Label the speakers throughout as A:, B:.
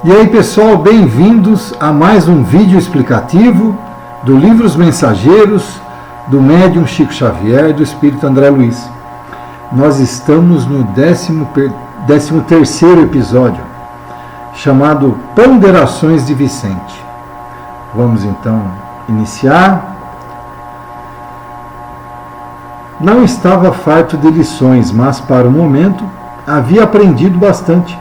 A: E aí pessoal, bem-vindos a mais um vídeo explicativo do livro Os Mensageiros, do médium Chico Xavier e do Espírito André Luiz. Nós estamos no 13º episódio, chamado Ponderações de Vicente. Vamos então iniciar. Não estava farto de lições, mas para o momento havia aprendido bastante.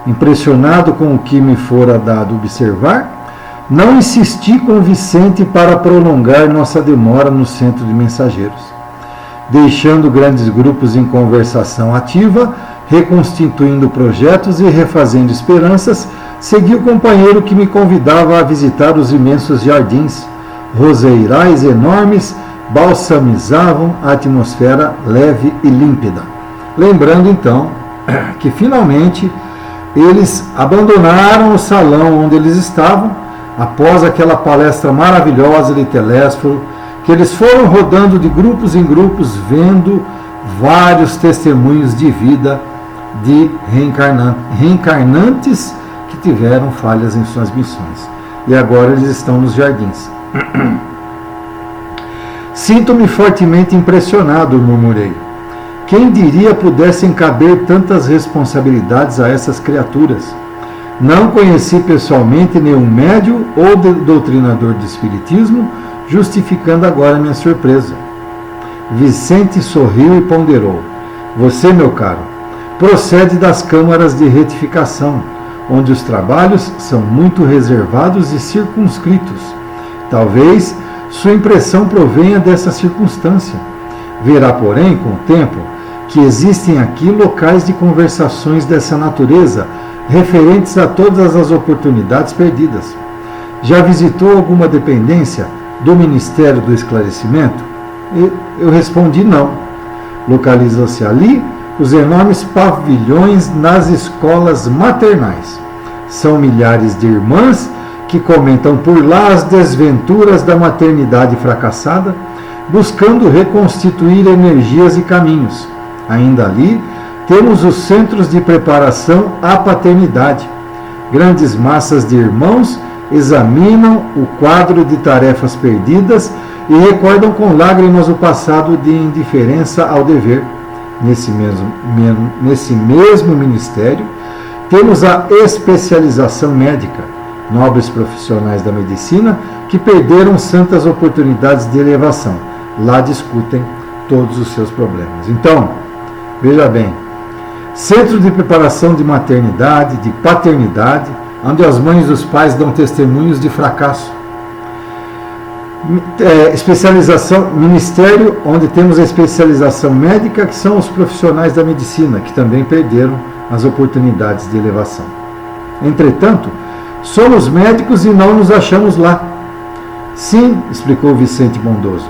A: Impressionado com o que me fora dado observar, não insisti com Vicente para prolongar nossa demora no centro de mensageiros. Deixando grandes grupos em conversação ativa, reconstituindo projetos e refazendo esperanças, segui o companheiro que me convidava a visitar os imensos jardins. Roseirais enormes balsamizavam a atmosfera leve e límpida. Lembrando então que finalmente eles abandonaram o salão onde eles estavam, após aquela palestra maravilhosa de Telésforo, que eles foram rodando de grupos em grupos, vendo vários testemunhos de vida de reencarnantes que tiveram falhas em suas missões. E agora eles estão nos jardins. Sinto-me fortemente impressionado, murmurei. Quem diria pudessem caber tantas responsabilidades a essas criaturas? Não conheci pessoalmente nenhum médium ou doutrinador de espiritismo, justificando agora minha surpresa. Vicente sorriu e ponderou. Você, meu caro, procede das câmaras de retificação, onde os trabalhos são muito reservados e circunscritos. Talvez sua impressão provenha dessa circunstância. Verá, porém, com o tempo, que existem aqui locais de conversações dessa natureza, referentes a todas as oportunidades perdidas. Já visitou alguma dependência do Ministério do Esclarecimento? Eu respondi não. Localizam-se ali os enormes pavilhões nas escolas maternais. São milhares de irmãs que comentam por lá as desventuras da maternidade fracassada, buscando reconstituir energias e caminhos. Ainda ali, temos os centros de preparação à paternidade. Grandes massas de irmãos examinam o quadro de tarefas perdidas e recordam com lágrimas o passado de indiferença ao dever. Nesse mesmo ministério, temos a especialização médica, nobres profissionais da medicina que perderam santas oportunidades de elevação. Lá discutem todos os seus problemas. Então, veja bem, centro de preparação de maternidade, de paternidade, onde as mães e os pais dão testemunhos de fracasso. Especialização, ministério, onde temos a especialização médica, que são os profissionais da medicina, que também perderam as oportunidades de elevação. Entretanto, somos médicos e não nos achamos lá. Sim, explicou Vicente bondoso.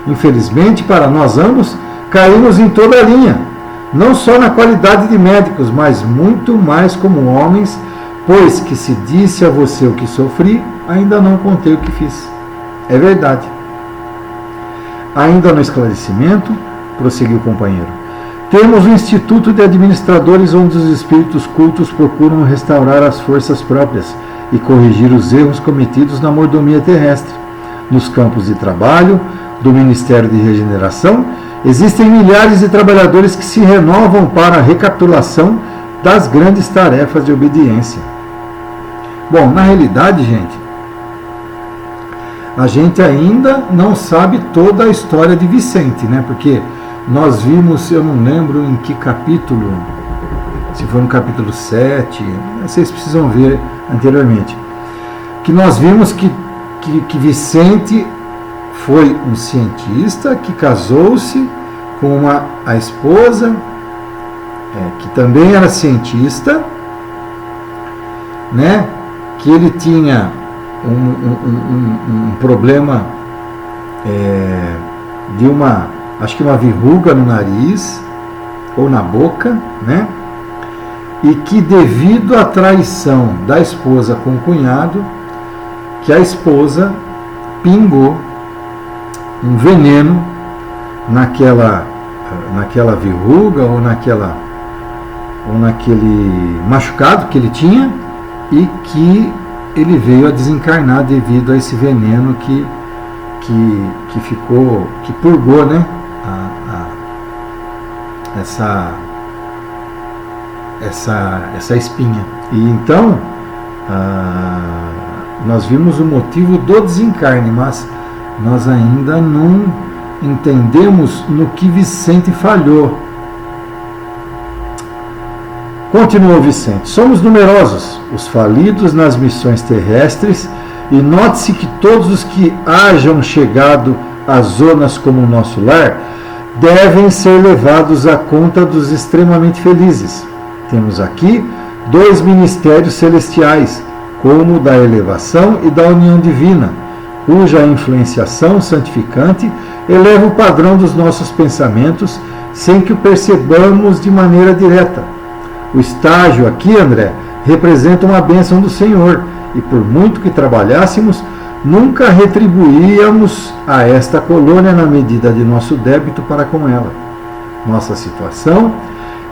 A: Infelizmente, para nós ambos, caímos em toda a linha. Não só na qualidade de médicos, mas muito mais como homens, pois que se disse a você o que sofri, ainda não contei o que fiz. É verdade. Ainda no esclarecimento, prosseguiu o companheiro, temos o Instituto de Administradores, onde os espíritos cultos procuram restaurar as forças próprias e corrigir os erros cometidos na mordomia terrestre. Nos campos de trabalho do Ministério de Regeneração, existem milhares de trabalhadores que se renovam para a recapitulação das grandes tarefas de obediência. Bom, na realidade, a gente ainda não sabe toda a história de Vicente, né? Porque nós vimos, eu não lembro em que capítulo, se foi no capítulo 7, vocês precisam ver anteriormente, que nós vimos que Vicente foi um cientista que casou-se com a esposa, que também era cientista, né? Que ele tinha um problema de acho que uma verruga no nariz ou na boca, né? E que devido à traição da esposa com o cunhado, que a esposa pingou um veneno naquela verruga ou naquele machucado que ele tinha, e que ele veio a desencarnar devido a esse veneno que ficou, que purgou, né, essa espinha. E então nós vimos o motivo do desencarne, mas nós ainda não entendemos no que Vicente falhou. Continuou Vicente: somos numerosos os falidos nas missões terrestres, e note-se que todos os que hajam chegado a zonas como o nosso lar devem ser levados à conta dos extremamente felizes. Temos aqui 2 ministérios celestiais, como o da elevação e da união divina, cuja influenciação santificante eleva o padrão dos nossos pensamentos sem que o percebamos de maneira direta. O estágio aqui, André, representa uma bênção do Senhor, e por muito que trabalhássemos, nunca retribuíamos a esta colônia na medida de nosso débito para com ela. Nossa situação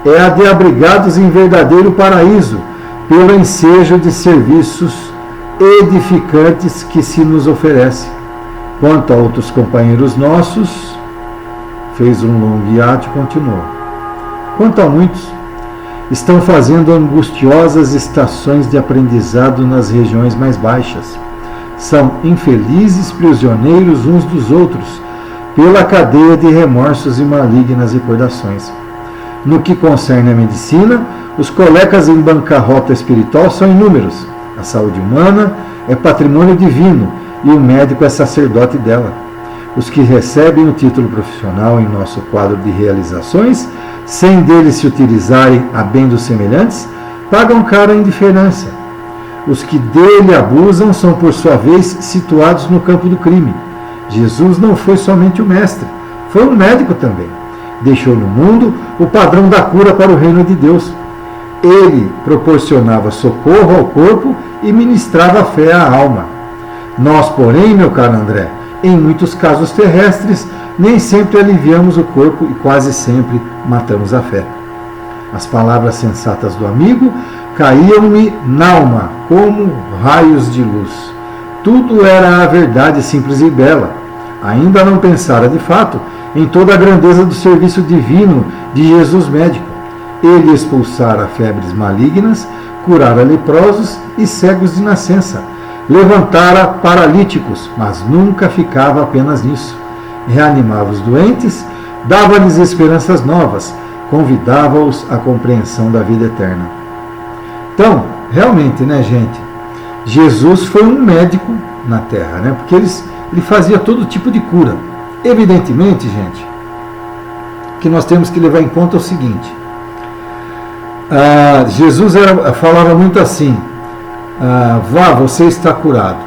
A: é a de abrigados em verdadeiro paraíso, pelo ensejo de serviços edificantes que se nos oferece. Quanto a outros companheiros nossos, fez um longo hiato e continuou. Quanto a muitos, estão fazendo angustiosas estações de aprendizado nas regiões mais baixas. São infelizes prisioneiros uns dos outros, pela cadeia de remorsos e malignas recordações. No que concerne à medicina, os colegas em bancarrota espiritual são inúmeros. A saúde humana é patrimônio divino e o médico é sacerdote dela. Os que recebem o título profissional em nosso quadro de realizações, sem dele se utilizarem a bem dos semelhantes, pagam cara a indiferença. Os que dele abusam são, por sua vez, situados no campo do crime. Jesus não foi somente o mestre, foi um médico também. Deixou no mundo o padrão da cura para o reino de Deus. Ele proporcionava socorro ao corpo e ministrava fé à alma. Nós, porém, meu caro André, em muitos casos terrestres, nem sempre aliviamos o corpo e quase sempre matamos a fé. As palavras sensatas do amigo caíam-me na alma como raios de luz. Tudo era a verdade simples e bela. Ainda não pensara de fato em toda a grandeza do serviço divino de Jesus médico. Ele expulsara febres malignas, curara leprosos e cegos de nascença, levantara paralíticos, mas nunca ficava apenas nisso. Reanimava os doentes, dava-lhes esperanças novas, convidava-os à compreensão da vida eterna. Então, realmente, né, gente, Jesus foi um médico na Terra, né, porque ele fazia todo tipo de cura. Evidentemente, gente, que nós temos que levar em conta o seguinte: Jesus falava muito assim: vá, você está curado,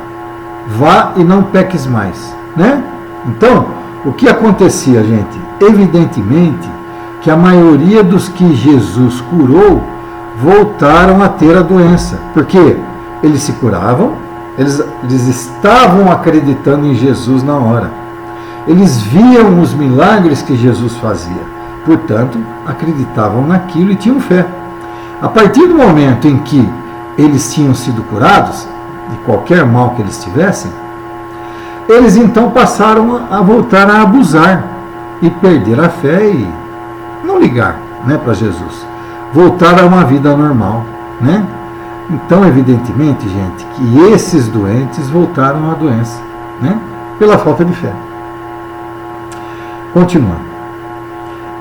A: vá e não peques mais, né? Então, o que acontecia, gente? Evidentemente que a maioria dos que Jesus curou voltaram a ter a doença, porque eles se curavam, eles estavam acreditando em Jesus na hora, eles viam os milagres que Jesus fazia, portanto, acreditavam naquilo e tinham fé. A partir do momento em que eles tinham sido curados de qualquer mal que eles tivessem, eles então passaram a voltar a abusar e perder a fé e não ligar, né, para Jesus. Voltar a uma vida normal, né? Então, evidentemente, gente, que esses doentes voltaram à doença, né, pela falta de fé. Continuando.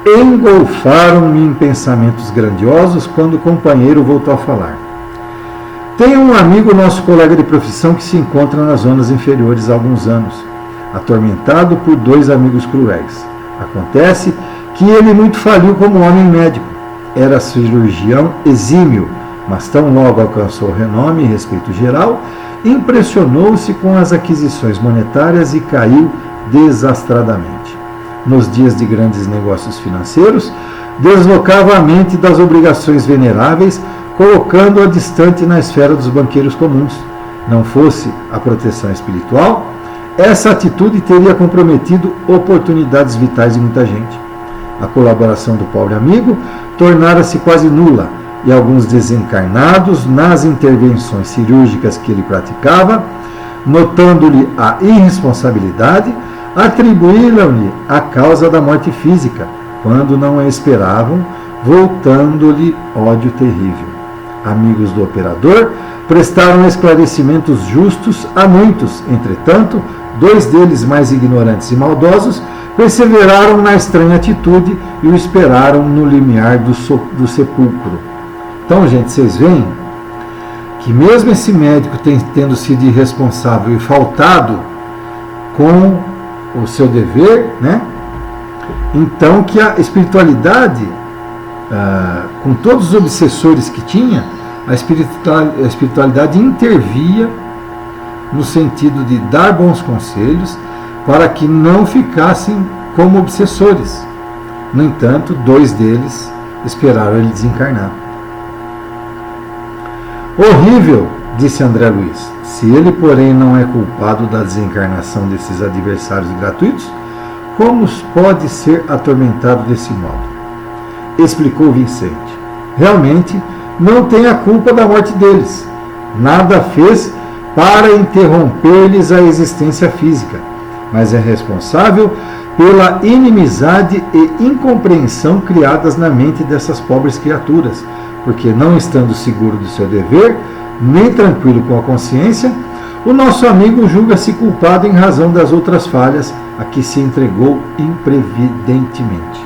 A: Engolfaram-me em pensamentos grandiosos quando o companheiro voltou a falar. Tenho um amigo, nosso colega de profissão, que se encontra nas zonas inferiores há alguns anos, atormentado por 2 amigos cruéis. Acontece que ele muito faliu como homem médico. Era cirurgião exímio, mas tão logo alcançou renome e respeito geral, impressionou-se com as aquisições monetárias e caiu desastradamente. Nos dias de grandes negócios financeiros, deslocava a mente das obrigações veneráveis, colocando-a distante na esfera dos banqueiros comuns. Não fosse a proteção espiritual, essa atitude teria comprometido oportunidades vitais de muita gente. A colaboração do pobre amigo tornara-se quase nula, e alguns desencarnados nas intervenções cirúrgicas que ele praticava, notando-lhe a irresponsabilidade, atribuíram-lhe a causa da morte física, quando não a esperavam, voltando-lhe ódio terrível. Amigos do operador prestaram esclarecimentos justos a muitos, entretanto, 2 deles mais ignorantes e maldosos perseveraram na estranha atitude e o esperaram no limiar do sepulcro. Então, gente, vocês veem que mesmo esse médico tendo sido irresponsável e faltado com o seu dever, né? Então que a espiritualidade, com todos os obsessores que tinha, a espiritualidade intervia no sentido de dar bons conselhos para que não ficassem como obsessores. No entanto, 2 deles esperaram ele desencarnar. Horrível, disse André Luiz. Se ele, porém, não é culpado da desencarnação desses adversários gratuitos, como pode ser atormentado desse modo? Explicou Vicente. Realmente, não tem a culpa da morte deles. Nada fez para interromper-lhes a existência física, mas é responsável pela inimizade e incompreensão criadas na mente dessas pobres criaturas, porque não estando seguro do seu dever, nem tranquilo com a consciência, o nosso amigo julga-se culpado em razão das outras falhas a que se entregou imprevidentemente.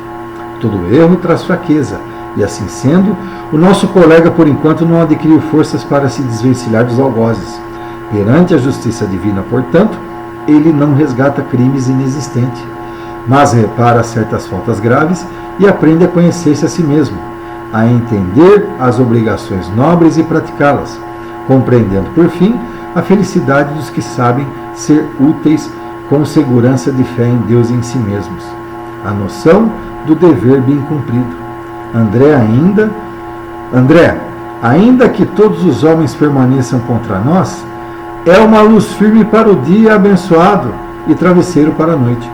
A: Todo erro traz fraqueza, e assim sendo, o nosso colega por enquanto não adquiriu forças para se desvencilhar dos algozes. Perante a justiça divina, portanto, ele não resgata crimes inexistentes, mas repara certas faltas graves e aprende a conhecer-se a si mesmo, a entender as obrigações nobres e praticá-las, compreendendo, por fim, a felicidade dos que sabem ser úteis com segurança de fé em Deus e em si mesmos. A noção do dever bem cumprido. André, ainda que todos os homens permaneçam contra nós, é uma luz firme para o dia abençoado e travesseiro para a noite.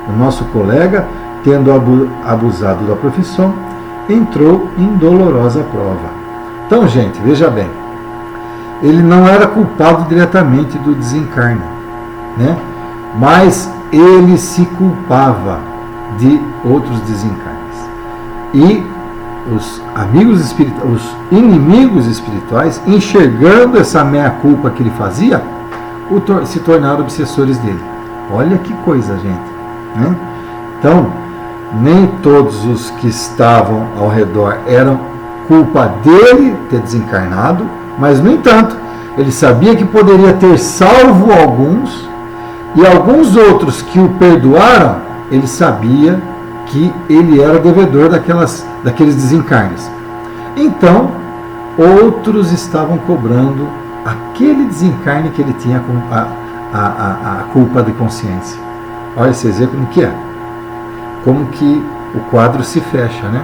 A: O nosso colega, tendo abusado da profissão, entrou em dolorosa prova. Então, gente, veja bem, ele não era culpado diretamente do desencarne, né? Mas ele se culpava de outros desencarnes. E os inimigos espirituais, enxergando essa meia-culpa que ele fazia, se tornaram obsessores dele. Olha que coisa, gente, né? Então, nem todos os que estavam ao redor eram culpa dele ter desencarnado, mas, no entanto, ele sabia que poderia ter salvo alguns, e alguns outros que o perdoaram, ele sabia que ele era devedor daqueles desencarnes. Então, outros estavam cobrando aquele desencarne que ele tinha a culpa de consciência. Olha, vocês veem como que é. Como que o quadro se fecha, né?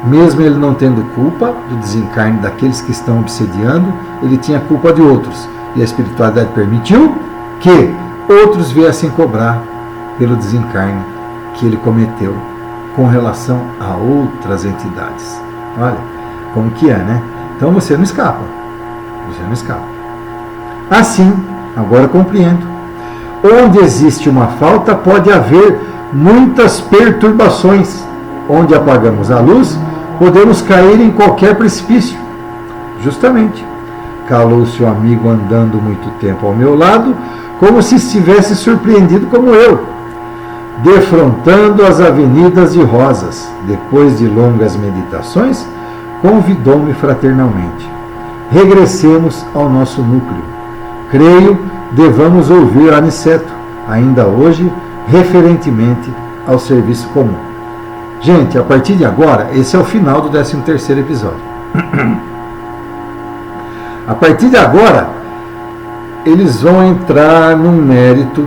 A: Mesmo ele não tendo culpa do desencarne daqueles que estão obsediando, ele tinha culpa de outros. E a espiritualidade permitiu que outros viessem cobrar pelo desencarne que ele cometeu com relação a outras entidades. Olha como que é, né? Então você não escapa. Você não escapa. Assim, agora compreendo. Onde existe uma falta, pode haver muitas perturbações. Onde apagamos a luz, podemos cair em qualquer precipício. Justamente. Calou-se o amigo andando muito tempo ao meu lado, como se estivesse surpreendido como eu, defrontando as avenidas de rosas. Depois de longas meditações, convidou-me fraternalmente. Regressemos ao nosso núcleo. Creio, devamos ouvir Aniceto, ainda hoje, referentemente ao serviço comum. Gente, a partir de agora, esse é o final do 13º episódio. A partir de agora, eles vão entrar no mérito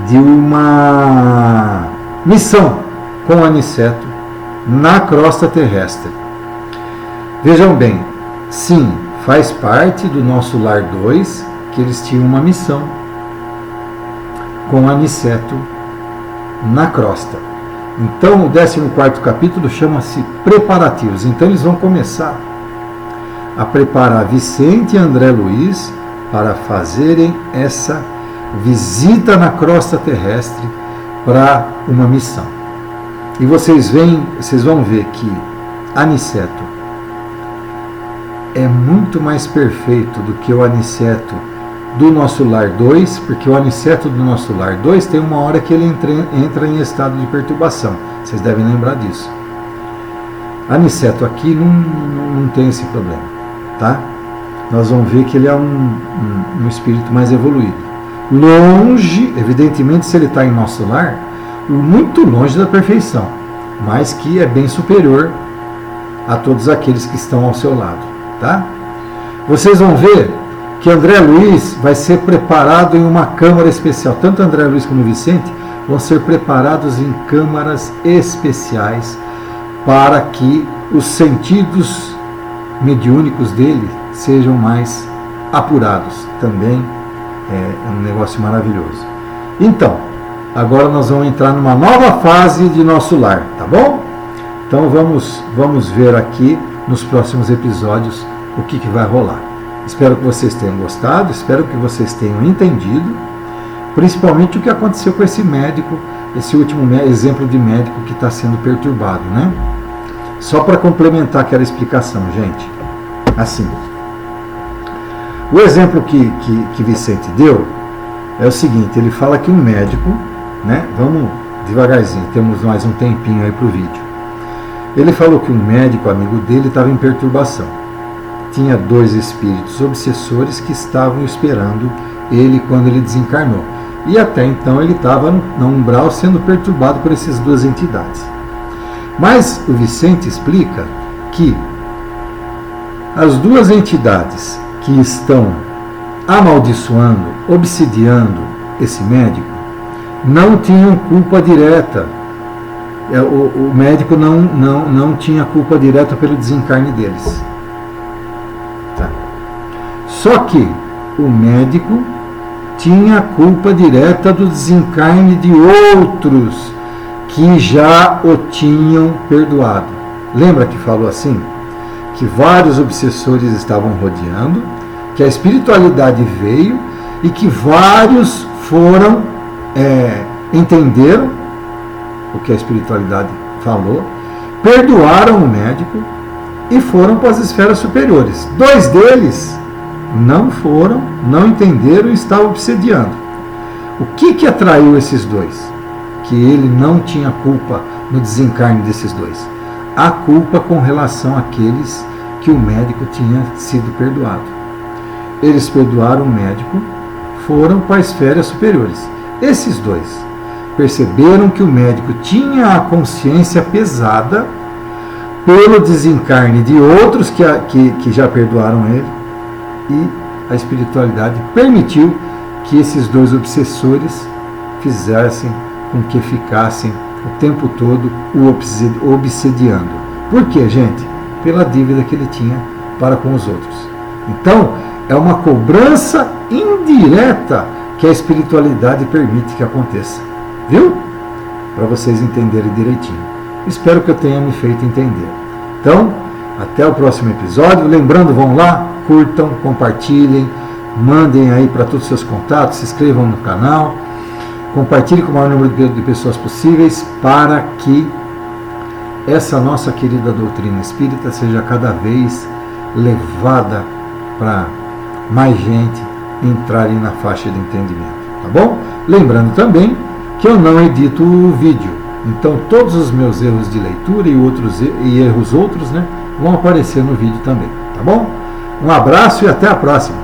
A: de uma missão com Aniceto na crosta terrestre. Vejam bem, sim, faz parte do nosso Lar 2 que eles tinham uma missão com Aniceto na crosta. Então o 14º capítulo chama-se Preparativos. Então eles vão começar a preparar Vicente e André Luiz para fazerem essa visita na crosta terrestre para uma missão. E vocês vão ver que Aniceto é muito mais perfeito do que o Aniceto do Nosso Lar 2, porque o Aniceto do Nosso Lar 2 tem uma hora que ele entra em estado de perturbação. Vocês devem lembrar disso. Aniceto aqui não tem esse problema, tá? Nós vamos ver que ele é um espírito mais evoluído. Longe, evidentemente, se ele está em Nosso Lar, muito longe da perfeição, mas que é bem superior a todos aqueles que estão ao seu lado, tá? Vocês vão ver que André Luiz vai ser preparado em uma câmara especial. Tanto André Luiz como Vicente vão ser preparados em câmaras especiais para que os sentidos mediúnicos dele sejam mais apurados. Também é um negócio maravilhoso. Então, agora nós vamos entrar numa nova fase de Nosso Lar, tá bom? Então vamos ver aqui nos próximos episódios o que vai rolar. Espero que vocês tenham gostado, espero que vocês tenham entendido, principalmente o que aconteceu com esse médico, esse último exemplo de médico que está sendo perturbado, né? Só para complementar aquela explicação, gente. Assim, o exemplo que Vicente deu é o seguinte, ele fala que um médico, né? Vamos devagarzinho, temos mais um tempinho aí para o vídeo. Ele falou que um médico amigo dele estava em perturbação. Tinha 2 espíritos obsessores que estavam esperando ele quando ele desencarnou. E até então ele estava no umbral sendo perturbado por essas 2 entidades. Mas o Vicente explica que as 2 entidades que estão amaldiçoando, obsidiando esse médico, não tinham culpa direta. O médico não tinha culpa direta pelo desencarne deles. Tá. Só que o médico tinha culpa direta do desencarne de outros que já o tinham perdoado. Lembra que falou assim? Que vários obsessores estavam rodeando, que a espiritualidade veio e que vários entenderam o que a espiritualidade falou, perdoaram o médico e foram para as esferas superiores. 2 deles não foram, não entenderam e estavam obsediando. O que atraiu esses 2? Que ele não tinha culpa no desencarne desses 2. A culpa com relação àqueles que o médico tinha sido perdoado. Eles perdoaram o médico, foram para as esferas superiores. Esses 2 perceberam que o médico tinha a consciência pesada pelo desencarne de outros que já perdoaram ele, e a espiritualidade permitiu que esses 2 obsessores fizessem com que ficassem o tempo todo o obsediando. Por quê, gente? Pela dívida que ele tinha para com os outros. Então, é uma cobrança indireta que a espiritualidade permite que aconteça. Viu? Para vocês entenderem direitinho. Espero que eu tenha me feito entender. Então, até o próximo episódio. Lembrando, vão lá, curtam, compartilhem, mandem aí para todos os seus contatos, se inscrevam no canal, compartilhem com o maior número de pessoas possíveis para que essa nossa querida doutrina espírita seja cada vez levada para mais gente entrarem na faixa de entendimento, tá bom? Lembrando também que eu não edito o vídeo, então todos os meus erros de leitura e erros outros, né, vão aparecer no vídeo também, tá bom? Um abraço e até a próxima!